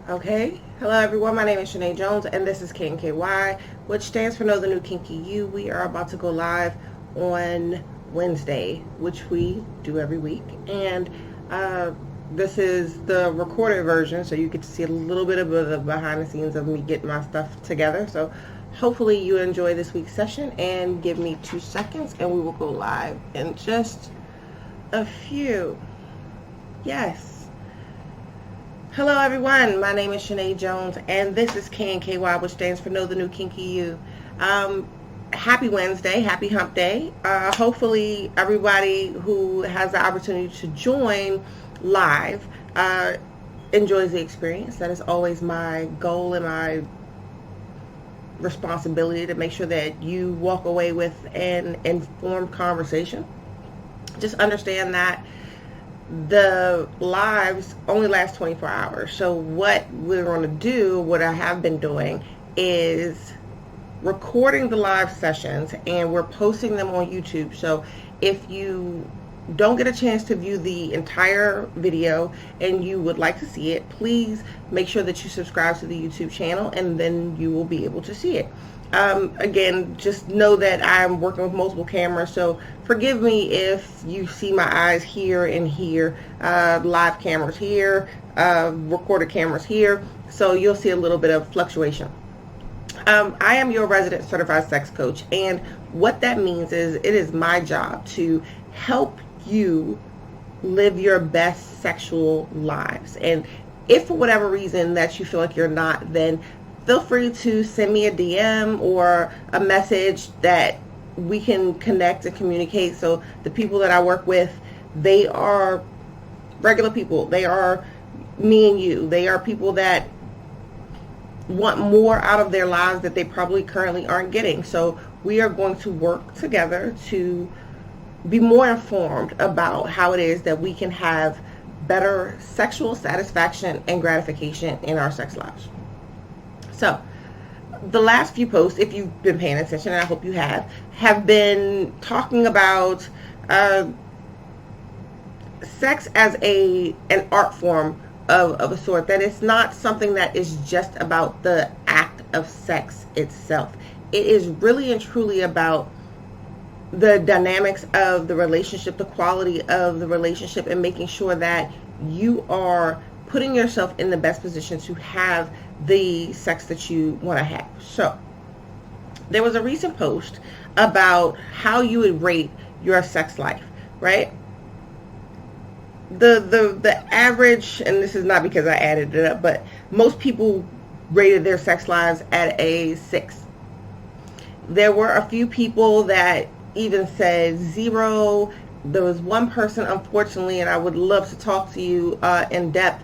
Okay, hello everyone, my name is Shanae Jones and this is KNKY, which stands for Know the New Kinky You. We are about to go live on Wednesday, which we do every week, and this is the recorded version, so you get to see a little bit of the behind the scenes of me getting my stuff together. So hopefully you enjoy this week's session, and give me 2 seconds and we will go live in just a few. Yes. Hello everyone, my name is Shanae Jones and this is KNKY, which stands for Know the New Kinky You. Happy Wednesday, happy hump day. Hopefully everybody who has the opportunity to join live enjoys the experience. That is always my goal and my responsibility, to make sure that you walk away with an informed conversation. Just understand that the lives only last 24 hours. So what we're going to do, what I have been doing, is recording the live sessions and we're posting them on YouTube. So if you don't get a chance to view the entire video and you would like to see it, please make sure that you subscribe to the YouTube channel and then you will be able to see it. Again, just know that I'm working with multiple cameras, so forgive me if you see my eyes here and here, live cameras here, recorded cameras here, so you'll see a little bit of fluctuation. I am your resident certified sex coach, and what that means is it is my job to help you live your best sexual lives. And if for whatever reason that you feel like you're not, then feel free to send me a DM or a message that we can connect and communicate. So the people that I work with, they are regular people. They are me and you. They are people that want more out of their lives that they probably currently aren't getting. So we are going to work together to be more informed about how it is that we can have better sexual satisfaction and gratification in our sex lives. So the last few posts, if you've been paying attention, and I hope you have been talking about sex as an art form of a sort, that it's not something that is just about the act of sex itself. It is really and truly about the dynamics of the relationship, the quality of the relationship, and making sure that you are putting yourself in the best position to have the sex that you want to have. So there was a recent post about how you would rate your sex life, right? The average, and this is not because I added it up, but most people rated their sex lives at a 6. There were a few people that even said 0. There was one person, unfortunately, and I would love to talk to you in depth,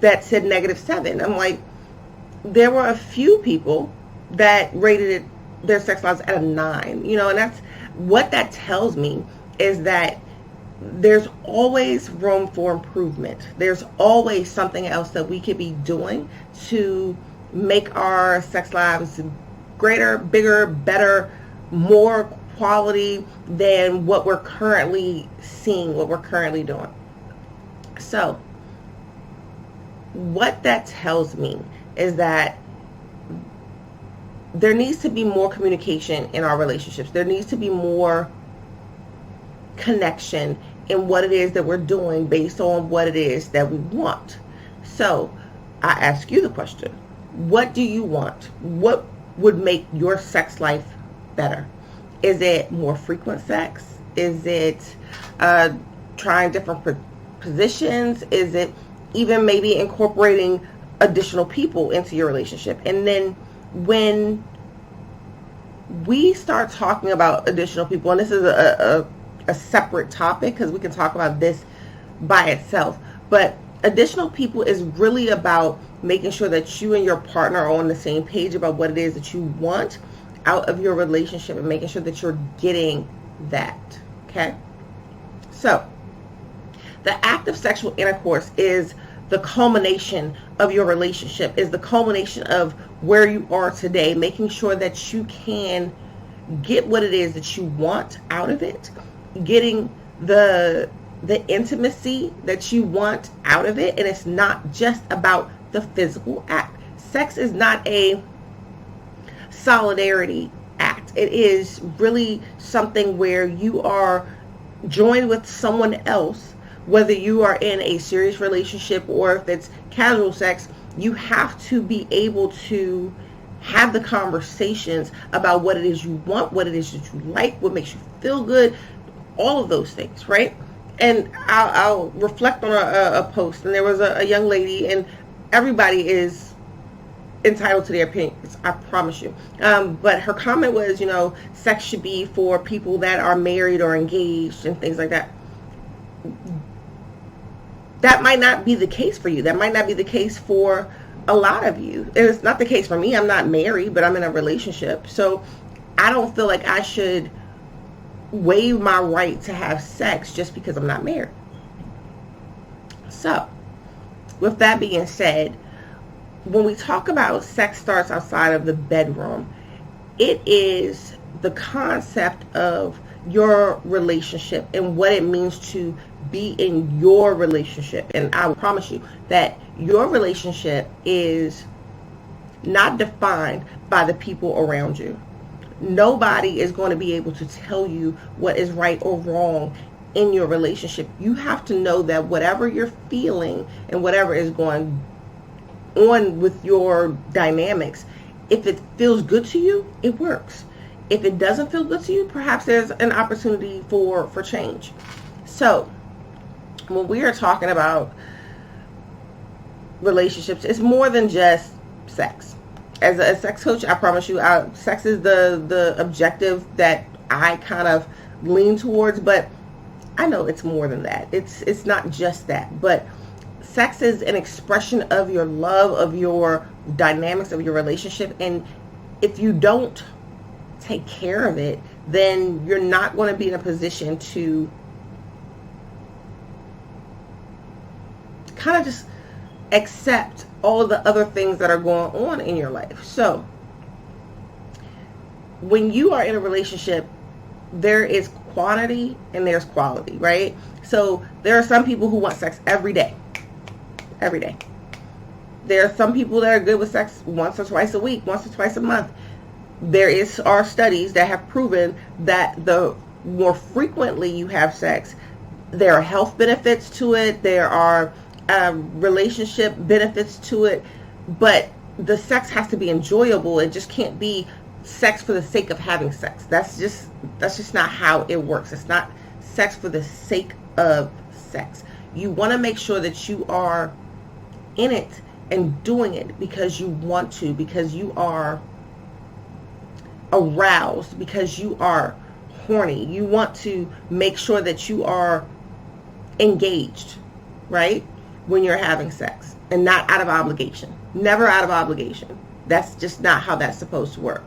that said -7. I'm like, there were a few people that rated their sex lives at a 9, and that's what that tells me, is that there's always room for improvement. There's always something else that we could be doing to make our sex lives greater, bigger, better, more quality than what we're currently seeing, what we're currently doing. So what that tells me is that there needs to be more communication in our relationships. There needs to be more connection in what it is that we're doing based on what it is that we want. So I ask you the question, what do you want? What would make your sex life better? Is it more frequent sex? Is it trying different positions? Is it even maybe incorporating additional people into your relationship? And then when we start talking about additional people, and this is a separate topic because we can talk about this by itself, but additional people is really about making sure that you and your partner are on the same page about what it is that you want out of your relationship, and making sure that you're getting that. Okay, so the act of sexual intercourse is the culmination of your relationship, is the culmination of where you are today, making sure that you can get what it is that you want out of it, getting the intimacy that you want out of it. And it's not just about the physical act. Sex is not a solidarity act. It is really something where you are joined with someone else, whether you are in a serious relationship or if it's casual sex. You have to be able to have the conversations about what it is you want, what it is that you like, what makes you feel good, all of those things, right? And I'll reflect on a post, and there was a young lady, and everybody is entitled to their opinions, I promise you. But her comment was, sex should be for people that are married or engaged and things like that. That might not be the case for you. That might not be the case for a lot of you. It's not the case for me. I'm not married, but I'm in a relationship. So I don't feel like I should waive my right to have sex just because I'm not married. So with that being said, when we talk about sex starts outside of the bedroom, it is the concept of your relationship and what it means to be in your relationship. And I will promise you that your relationship is not defined by the people around you. Nobody is going to be able to tell you what is right or wrong in your relationship. You have to know that whatever you're feeling and whatever is going on with your dynamics, if it feels good to you, it works. If it doesn't feel good to you, perhaps there's an opportunity for change. So when we are talking about relationships, it's more than just sex. As a sex coach, I promise you, sex is the objective that I kind of lean towards, but I know it's more than that. It's not just that, but sex is an expression of your love, of your dynamics, of your relationship, and if you don't take care of it, then you're not going to be in a position to kind of just accept all of the other things that are going on in your life. So when you are in a relationship, there is quantity and there's quality, right? So there are some people who want sex every day. There are some people that are good with sex once or twice a week, once or twice a month. There are studies that have proven that the more frequently you have sex, there are health benefits to it. There are relationship benefits to it, but the sex has to be enjoyable. It just can't be sex for the sake of having sex. That's just not how it works. It's not sex for the sake of sex. You want to make sure that you are in it and doing it because you want to, because you are aroused, because you are horny. You want to make sure that you are engaged, right? When you're having sex, and not out of obligation. Never out of obligation. That's just not how that's supposed to work.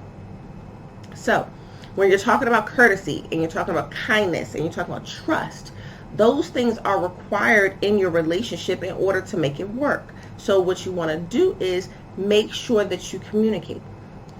So when you're talking about courtesy and you're talking about kindness and you're talking about trust, those things are required in your relationship in order to make it work. So what you want to do is make sure that you communicate.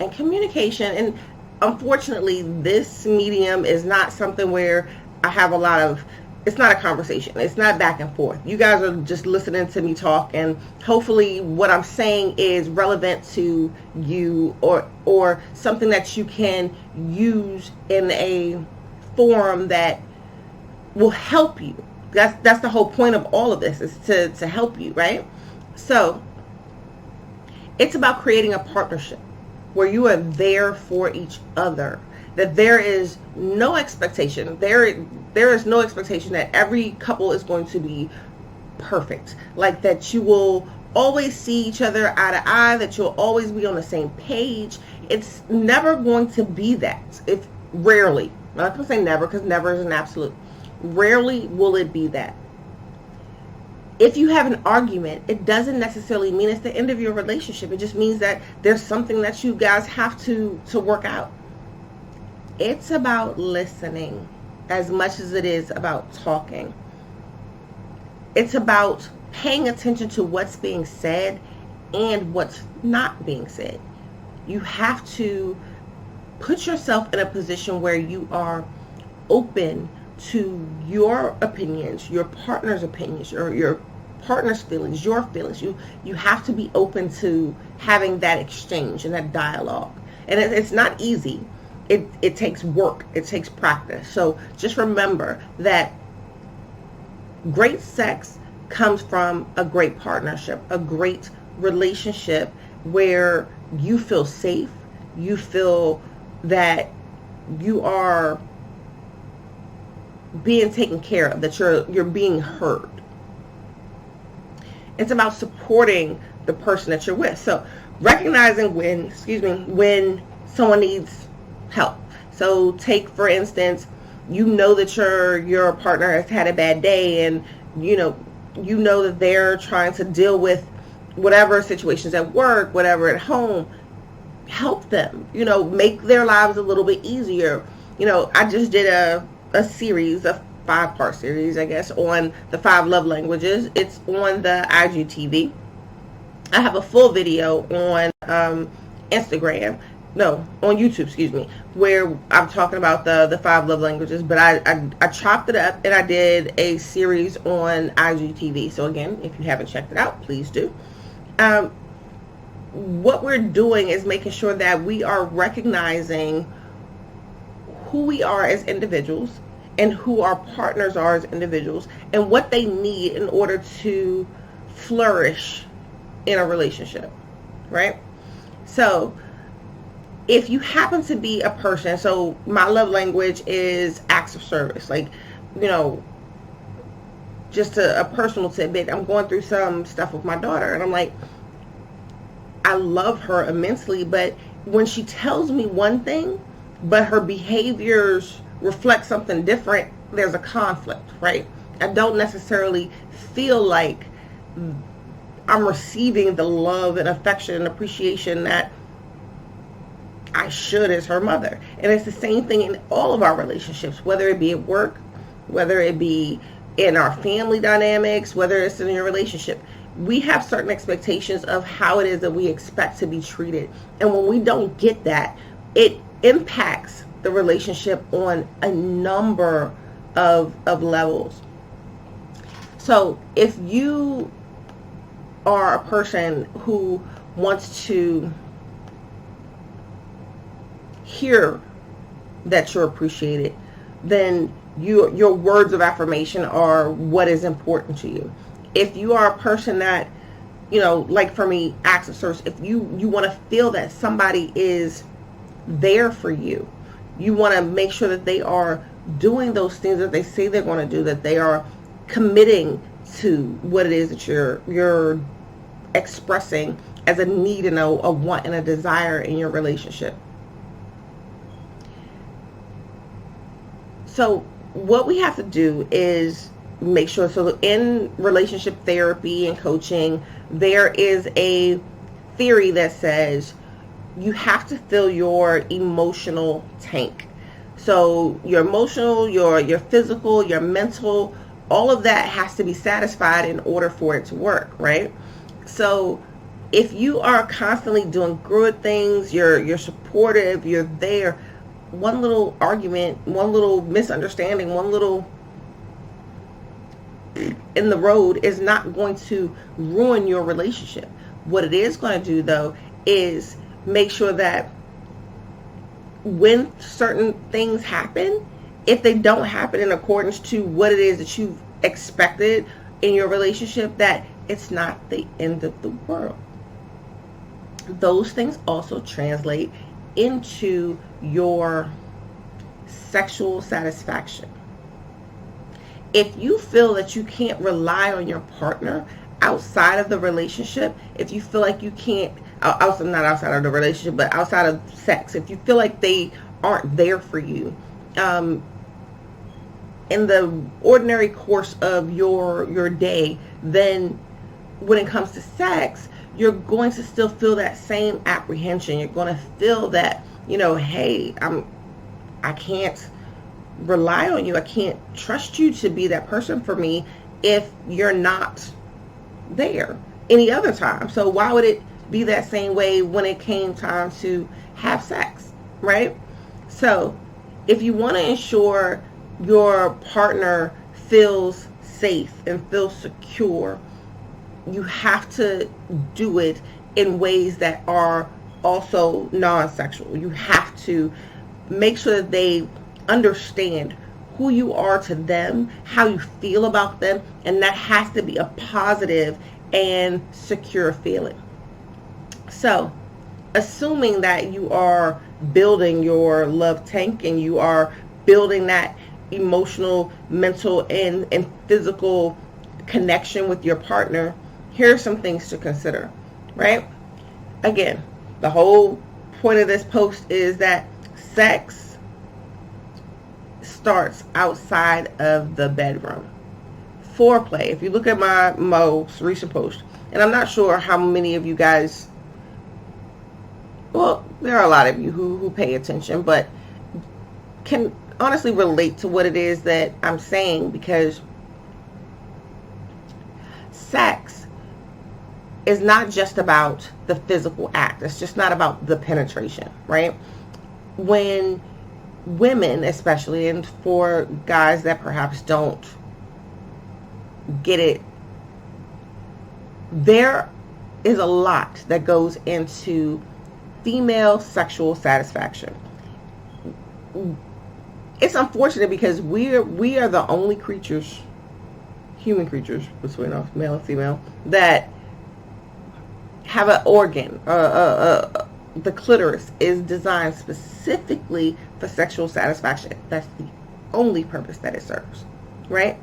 And communication, and unfortunately this medium is not something where I have a lot of, it's not a conversation. It's not back and forth. You guys are just listening to me talk, and hopefully what I'm saying is relevant to you, or something that you can use in a forum that will help you. That's the whole point of all of this, is to help you, right? So it's about creating a partnership where you are there for each other. That there is no expectation. There is no expectation that every couple is going to be perfect. Like that you will always see each other eye to eye, that you'll always be on the same page. It's never going to be that. If rarely. I'm not going to say never, because never is an absolute. Rarely will it be that. If you have an argument, it doesn't necessarily mean it's the end of your relationship. It just means that there's something that you guys have to work out. It's about listening as much as it is about talking. It's about paying attention to what's being said and what's not being said. You have to put yourself in a position where you are open to your opinions, your partner's opinions, or your partner's feelings, your feelings. You have to be open to having that exchange and that dialogue. And it's not easy. It takes work. It takes practice. So just remember that great sex comes from a great partnership, a great relationship where you feel safe, you feel that you are being taken care of, that you're being heard. It's about supporting the person that you're with. So recognizing when someone needs help. So take, for instance, you know that your partner has had a bad day, and you know that they're trying to deal with whatever situations at work, whatever at home. Help them, make their lives a little bit easier. I just did a series, a 5-part series, I guess, on the 5 love languages. It's on the IGTV. I have a full video on Instagram. No, on YouTube, where I'm talking about the 5 love languages, but I chopped it up and I did a series on IGTV. So again, if you haven't checked it out, please do. What we're doing is making sure that we are recognizing who we are as individuals and who our partners are as individuals and what they need in order to flourish in a relationship, right? So if you happen to be a person, so my love language is acts of service, like, just a personal tidbit. I'm going through some stuff with my daughter, and I'm like, I love her immensely, but when she tells me one thing, but her behaviors reflect something different, there's a conflict, right? I don't necessarily feel like I'm receiving the love and affection and appreciation that I should as her mother. And it's the same thing in all of our relationships, whether it be at work, whether it be in our family dynamics, whether it's in your relationship. We have certain expectations of how it is that we expect to be treated. And when we don't get that, it impacts the relationship on a number of levels. So if you are a person who wants to hear that you're appreciated, then your words of affirmation are what is important to you. If you are a person that, like for me, acts of service, if you want to feel that somebody is there for you, you want to make sure that they are doing those things that they say they're going to do, that they are committing to what it is that you're expressing as a need and a want and a desire in your relationship. So what we have to do is make sure, so in relationship therapy and coaching, there is a theory that says you have to fill your emotional tank. So your emotional, your physical, your mental, all of that has to be satisfied in order for it to work, right? So if you are constantly doing good things, you're supportive, you're there, one little argument, one little misunderstanding, one little in the road is not going to ruin your relationship. What it is going to do, though, is make sure that when certain things happen, if they don't happen in accordance to what it is that you've expected in your relationship, that it's not the end of the world. Those things also translate into your sexual satisfaction. If you feel that you can't rely on your partner outside of the relationship, if you feel like you can't, not outside of the relationship, but outside of sex, if you feel like they aren't there for you, in the ordinary course of your day, then when it comes to sex, you're going to still feel that same apprehension. You're going to feel that, hey, I can't rely on you. I can't trust you to be that person for me if you're not there any other time. So why would it be that same way when it came time to have sex, right? So if you want to ensure your partner feels safe and feels secure, you have to do it in ways that are also non-sexual. You have to make sure that they understand who you are to them, how you feel about them, and that has to be a positive and secure feeling. So, assuming that you are building your love tank and you are building that emotional, mental, and physical connection with your partner, here are some things to consider, right? Again, the whole point of this post is that sex starts outside of the bedroom. Foreplay, if you look at my most recent post, and I'm not sure how many of you guys, well, there are a lot of you who pay attention, but can honestly relate to what it is that I'm saying, because sex is not just about the physical act. It's just not about the penetration, right? When women, especially, and for guys that perhaps don't get it, there is a lot that goes into female sexual satisfaction. It's unfortunate because we are the only creatures, human creatures, between us, male and female, that have an organ. The clitoris is designed specifically for sexual satisfaction. That's the only purpose that it serves, right?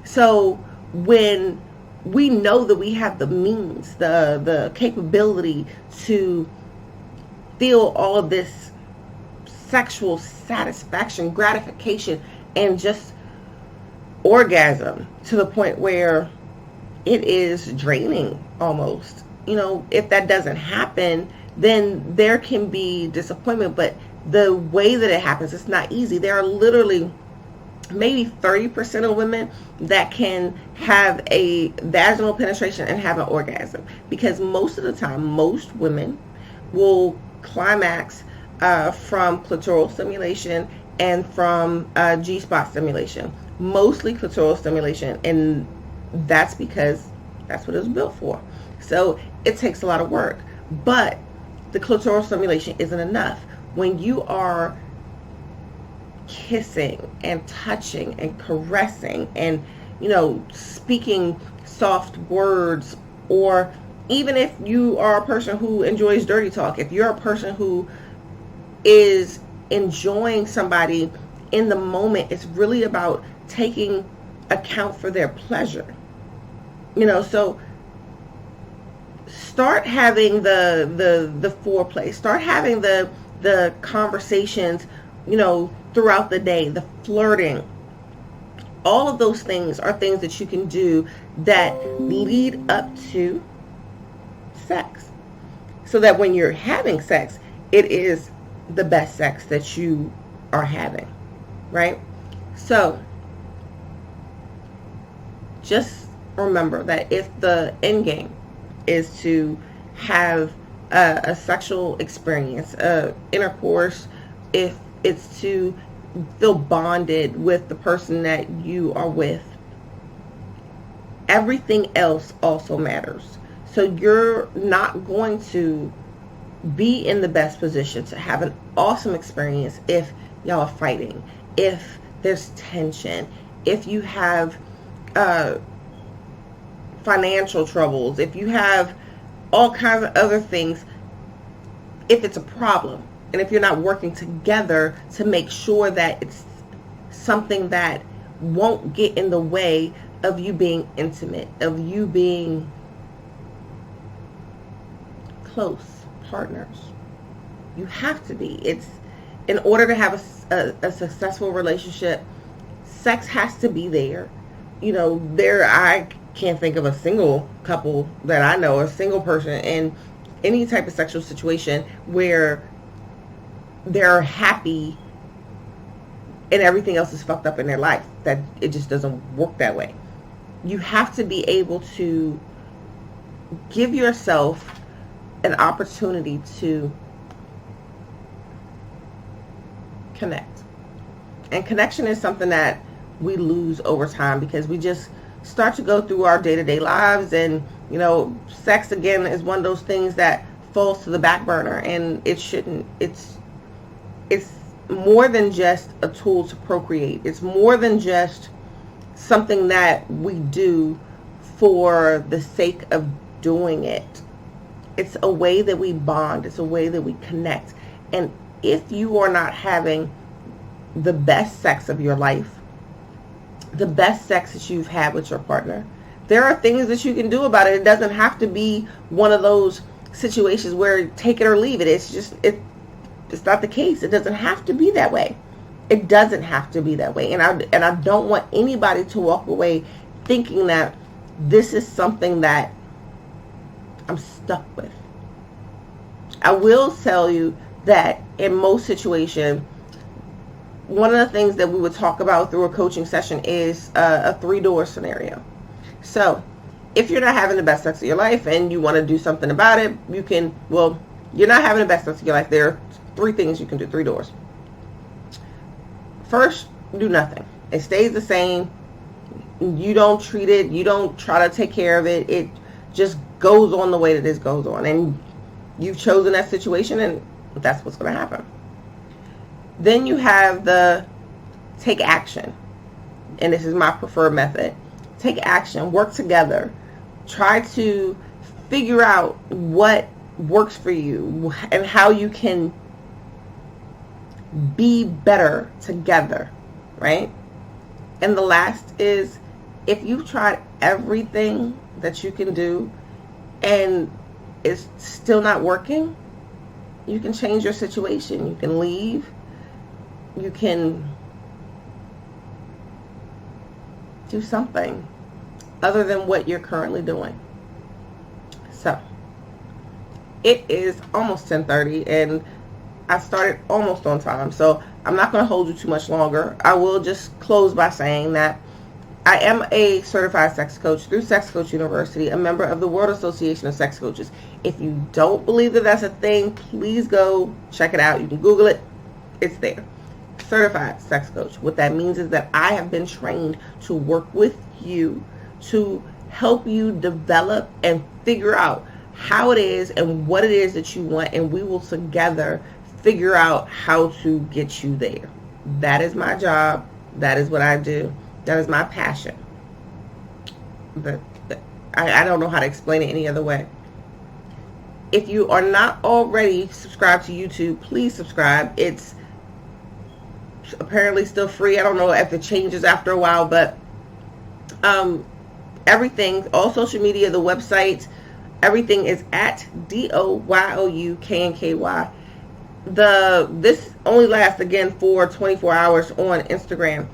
So when we know that we have the means, the capability to feel all of this sexual satisfaction, gratification, and just orgasm to the point where it is draining almost. You know, if that doesn't happen, then there can be disappointment, but the way that it happens, it's not easy. There are literally maybe 30% of women that can have a vaginal penetration and have an orgasm, because most of the time, most women will climax from clitoral stimulation and from G-spot stimulation, mostly clitoral stimulation, and that's because that's what it was built for. So it takes a lot of work, but the clitoral stimulation isn't enough. When you are kissing and touching and caressing and, you know, speaking soft words, or even if you are a person who enjoys dirty talk, if you're a person who is enjoying somebody in the moment, it's really about taking account for their pleasure. You know, so start having the foreplay, start having the conversations, you know, throughout the day, the flirting. All of those things are things that you can do that lead up to sex, so that when you're having sex, it is the best sex that you are having, right? So just remember that if the end game is to have a sexual experience, intercourse, if it's to feel bonded with the person that you are with, everything else also matters. So you're not going to be in the best position to have an awesome experience if y'all are fighting, if there's tension, if you have financial troubles, if you have all kinds of other things, if it's a problem, and if you're not working together to make sure that it's something that won't get in the way of you being intimate, of you being close partners. You have to be. It's in order to have a successful relationship, sex has to be there. You know, I can't think of a single couple that I know, a single person in any type of sexual situation where they're happy and everything else is fucked up in their life. That it just doesn't work that way. You have to be able to give yourself an opportunity to connect. And connection is something that we lose over time because we just start to go through our day-to-day lives, and You know, sex again is one of those things that falls to the back burner, and it shouldn't. It's more than just a tool to procreate. It's more than just something that we do for the sake of doing it. It's a way that we bond. It's a way that we connect. And if you are not having the best sex of your life, the best sex that you've had with your partner, there are things that you can do about it. It doesn't have to be one of those situations where take it or leave it. It's just, it's not the case. It doesn't have to be that way. It doesn't have to be that way. And I don't want anybody to walk away thinking that this is something that I'm stuck with. I will tell you that in most situations, one of the things that we would talk about through a coaching session is a 3-door scenario. So if you're not having the best sex of your life and you want to do something about it, you can, well, you're not having the best sex of your life. There are 3 things you can do, 3 doors. First, do nothing. It stays the same. You don't treat it. You don't try to take care of it. It just goes on the way that it goes on. And you've chosen that situation, and that's what's going to happen. Then you have the take action. And this is my preferred method. Take action. Work together. Try to figure out what works for you and how you can be better together, right? And the last is, if you've tried everything that you can do and it's still not working, you can change your situation. You can leave. You can do something other than what you're currently doing. So it is almost 10:30 and I started almost on time, so I'm not going to hold you too much longer. I will just close by saying that I am a certified sex coach through Sex Coach University, a member of the World Association of Sex Coaches. If you don't believe that that's a thing, please go check it out. You can Google it. It's there. Certified sex coach. What that means is that I have been trained to work with you to help you develop and figure out how it is and what it is that you want, and we will together figure out how to get you there. That is my job. That is what I do. That is my passion. But I don't know how to explain it any other way. If you are not already subscribed to YouTube, please subscribe. It's apparently still free. I don't know if it changes after a while, but everything, all social media, the website, everything is at DOYOUKNKY. This only lasts again for 24 hours on Instagram.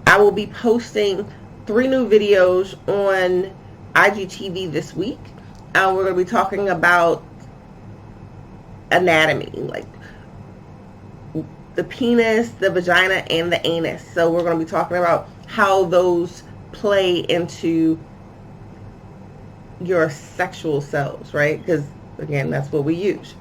I will be posting 3 new videos on IGTV this week. We're going to be talking about anatomy, like the penis, the vagina, and the anus. So we're going to be talking about how those play into your sexual selves, right? Because again, that's what we use.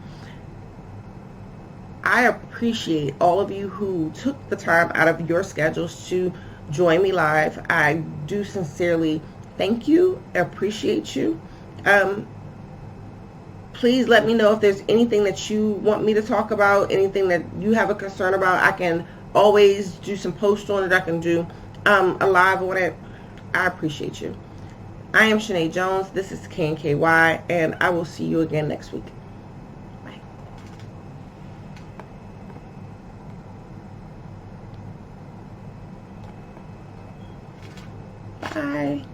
I appreciate all of you who took the time out of your schedules to join me live. I do sincerely thank you. I appreciate you. Please let me know if there's anything that you want me to talk about, anything that you have a concern about. I can always do some posts on it. I can do a live on it. I appreciate you. I am Shanae Jones. This is KNKY, and I will see you again next week. Bye.